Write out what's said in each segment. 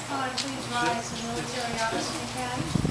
time, please rise for military honors if you can.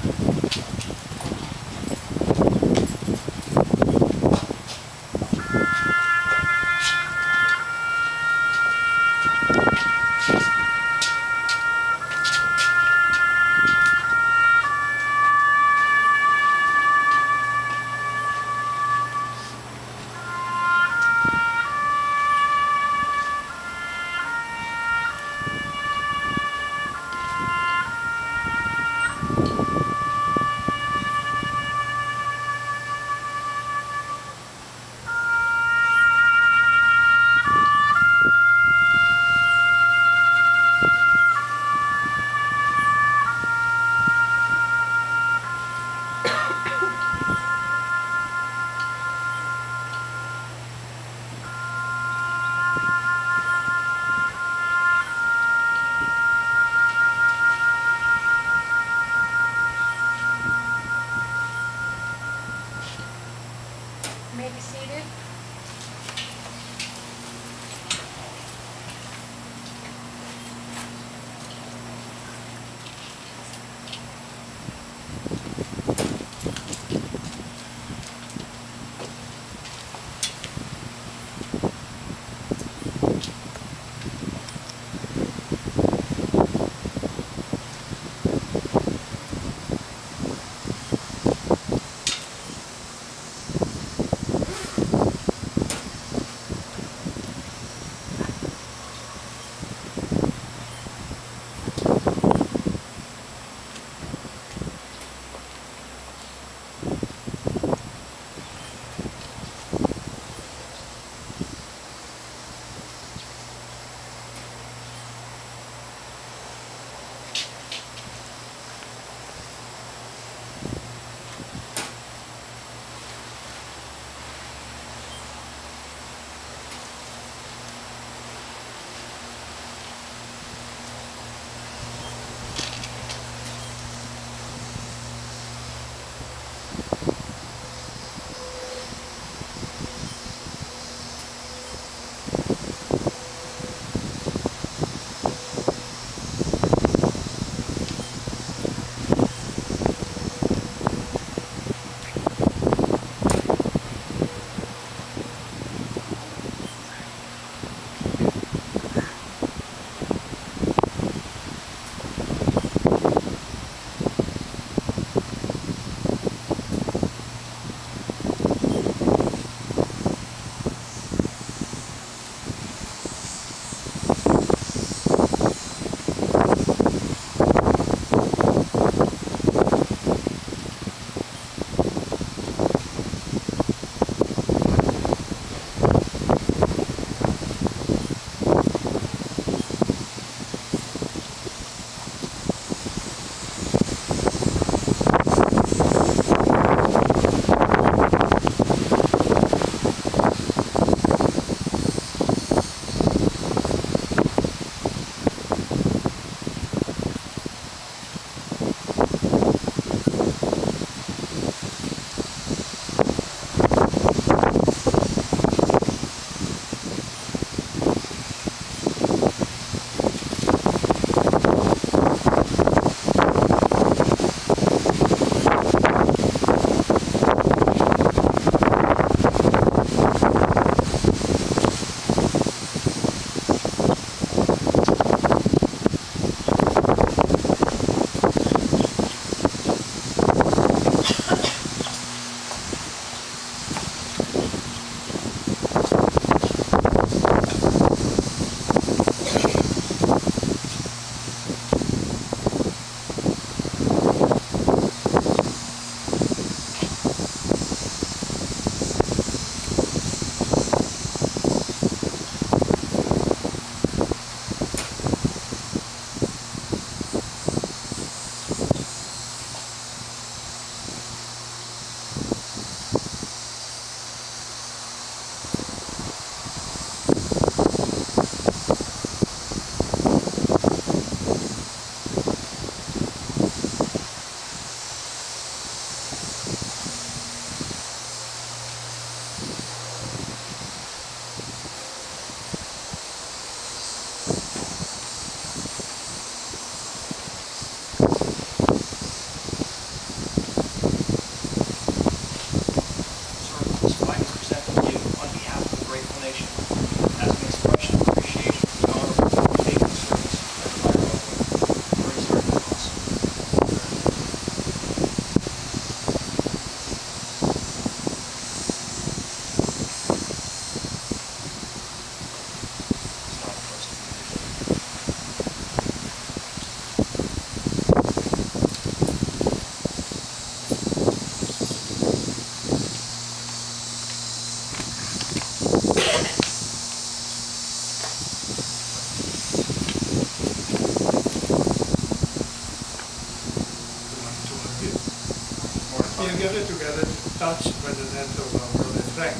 gathered together touched by the death of our brother Frank,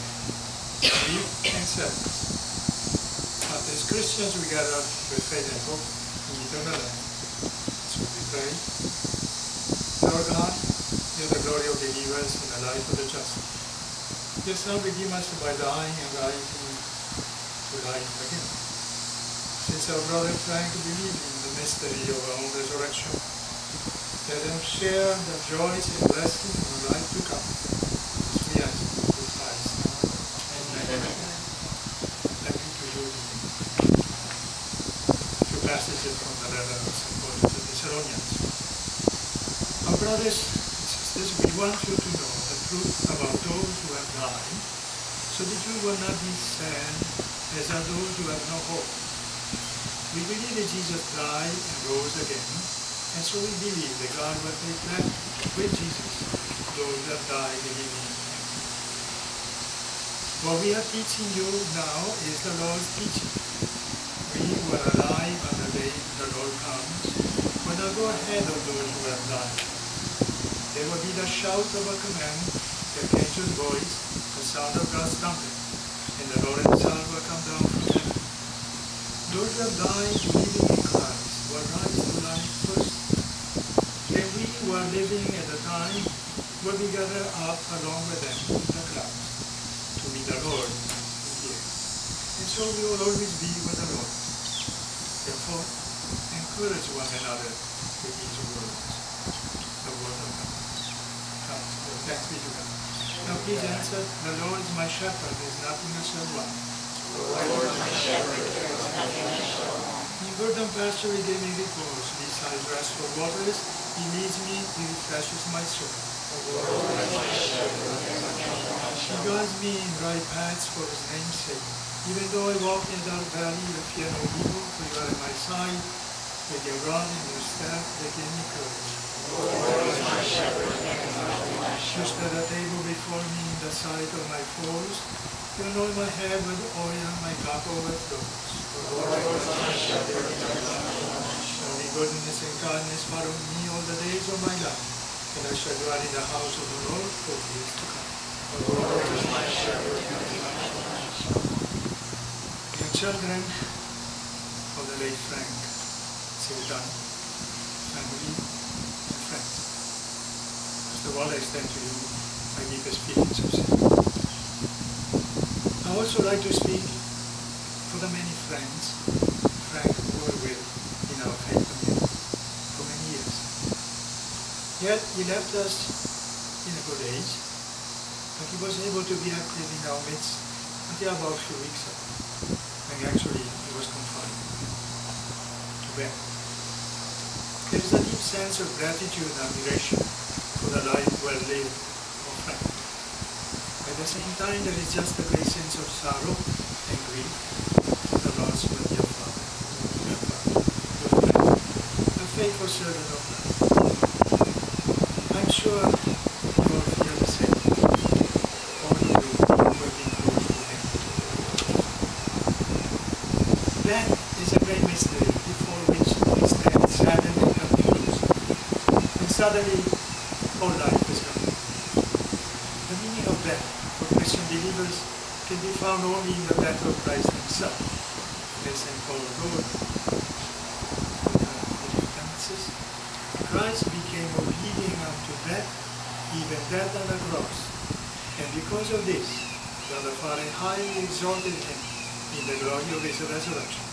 weak and sadness. But as Christians we gather with faith and hope in eternal life. So we pray. Lord God, you're the glory of believers and the life of the just. Your Son redeemed us by dying and rising to life again. Since our brother Frank believed in the mystery of our own resurrection, let them share the joys and blessings of the life to come. As we ask through Christ. Amen. Let me to you a few passages from the letter of St. Paul to the Thessalonians. Our brothers and sisters, we want you to know the truth about those who have died, so that you will not be sad as are those who have no hope. We believe that Jesus died and rose again, and so we believe that God will take back with Jesus those who have died believing in Him. What we are teaching you now is the Lord's teaching. We who are alive on the day the Lord comes will not go ahead of those who have died. There will be the shout of a command, the angel's voice, the sound of God's trumpet, and the Lord Himself will come down from heaven. Those who have died believing in Christ will rise to life first. Then we who are living at the time will be gathered up along with them in the clouds to meet the Lord in the air. And so we will always be with the Lord. Therefore, encourage one another with these words, the word of God. Thanks be to God. Now please answer, the Lord is my shepherd, there is nothing I shall want. The Lord is my shepherd, there is nothing I shall want. In verdant pasture he gave me repose, beside restful waters, he leads me, he refreshes my soul. The Lord is my shepherd, there is nothing I He shall want. guides me in right paths for his name's sake. Even though I walk in dark valley, I fear no evil, for you are at my side. With your rod and your staff, they give me courage. The Lord is my shepherd, there is nothing I You shall want. spread a table before me in the sight of my foes. You anoint my head with oil, my cup overflows. The Lord is my shepherd, there is nothing I shall want. Surely goodness and kindness follow me all the days of my life, and I shall dwell in the house of the Lord for years to come. The Lord is my shepherd, there is nothing I shall want. Dear children of the late Frank Sildan, family and friends, first of all I extend to you my deepest feelings of sympathy. I also like to speak for the many friends Frank were with in our faith community for many years. Yet he left us in a good age, but he was able to be active in our midst until about a few weeks ago, when actually he was confined to bed. There is a deep sense of gratitude and admiration for the life well lived of Frank. At the same time, there is just a great sense of sorrow and grief for the loss of your father, your friend, a faithful servant of God. I'm sure you all feel the same. All of you who have been close to him. That is a great mystery before which we stand saddened and confused. And suddenly, all life is gone. The meaning of death for Christian believers can be found only in the death of Christ himself. As St. Paul wrote, Christ became obedient unto death, even death on the cross. And because of this, God the Father highly exalted him in the glory of his resurrection.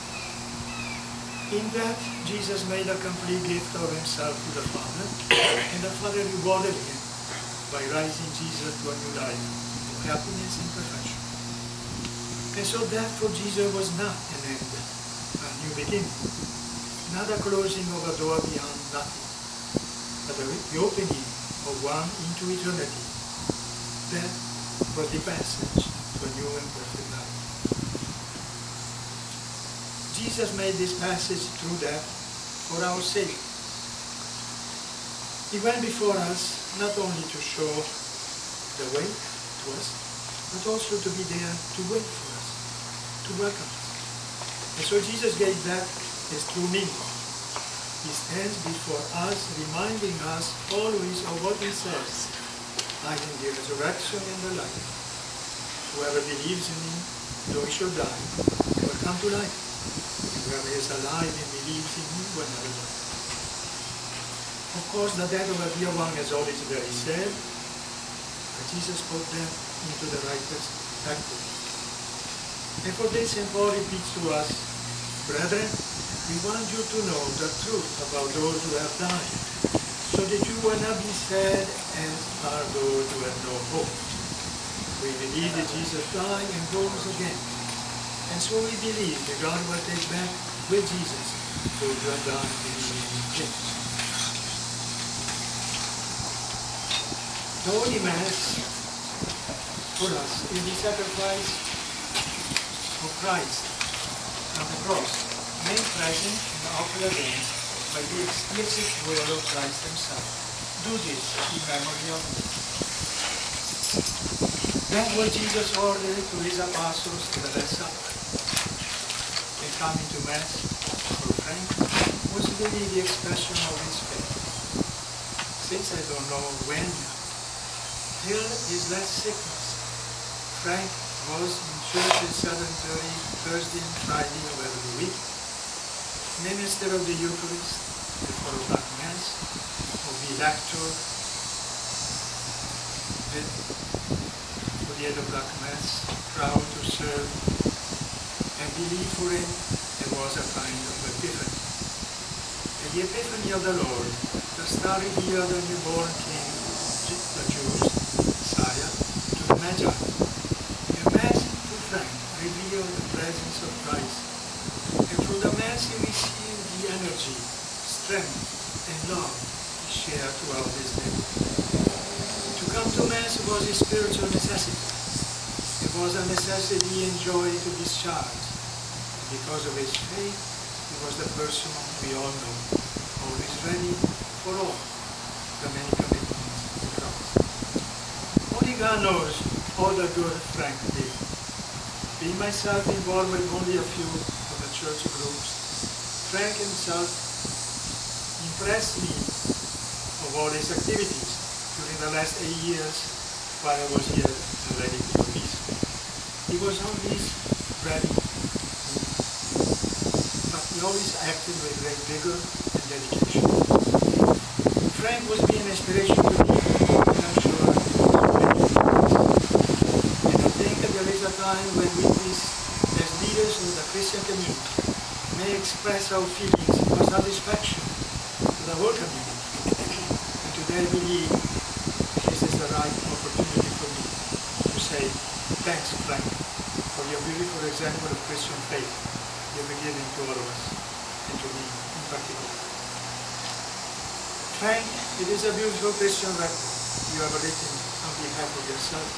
In that, Jesus made a complete gift of himself to the Father, and the Father rewarded him by raising Jesus to a new life, to happiness and perfection. And so death for Jesus was not an end, a new beginning, not a closing of a door beyond nothing, but the opening of one into eternity. That was the passage to a new and perfect life. Jesus made this passage through death for our sake. He went before us not only to show the way to us, but also to be there to wait for us, to welcome us. And so Jesus gave that his true meaning. He stands before us, reminding us always of what he says. I am the resurrection and the life. Whoever believes in me, though he should die, will come to life. And whoever is alive and believes in me will never die. Of course, the death of a dear one is always very sad, but Jesus put death into the right perspective. And for this, St. Paul repeats to us, brethren, we want you to know the truth about those who have died, so that you will not be sad as are those who have no hope. We believe that Jesus died and rose again, and so we believe that God will take back with Jesus those who have died believing in Him. The Holy Mass for us is the sacrifice of Christ on the cross, made present and offered again by the explicit word of Christ Himself. Do this in memory of me. Then what Jesus ordered to His apostles in the Last Supper, and coming to Mass for Frank, was really the expression of his faith. Since I don't know when, till his last sickness, Frank was in church at 7:30 Thursday and Friday of every week, minister of the Eucharist before a Black Mass, of the lector for the end of Black Mass, proud to serve, and believe for him there was a kind of epiphany. And the epiphany of the Lord, the star revealed the newborn King, the Jews, Messiah, to the Magi. And Mass to Frank revealed the presence of Christ. And through the Mass he received the energy, strength, and love he shared throughout his life. To come to Mass was a spiritual necessity. It was a necessity he enjoyed to discharge. And because of his faith, he was the person we all know, always ready for all the many commitments of Christ. Only God knows all the good Frank did. Being myself involved with only a few of the church groups, Frank himself impressed me of all his activities during the last 8 years while I was here in Lady Peace. He was always ready, but he always acted with great vigor and dedication. Frank was being an inspiration to me, and I'm sure it was many. And I think that there is a time when we, as leaders of the Christian community, may express our feelings of satisfaction to the whole community. And today I believe this is the right opportunity for me to say thanks, Frank, for your beautiful example of Christian faith you've been giving to all of us, and to me in particular. Frank, it is a beautiful Christian record you have written on behalf of yourself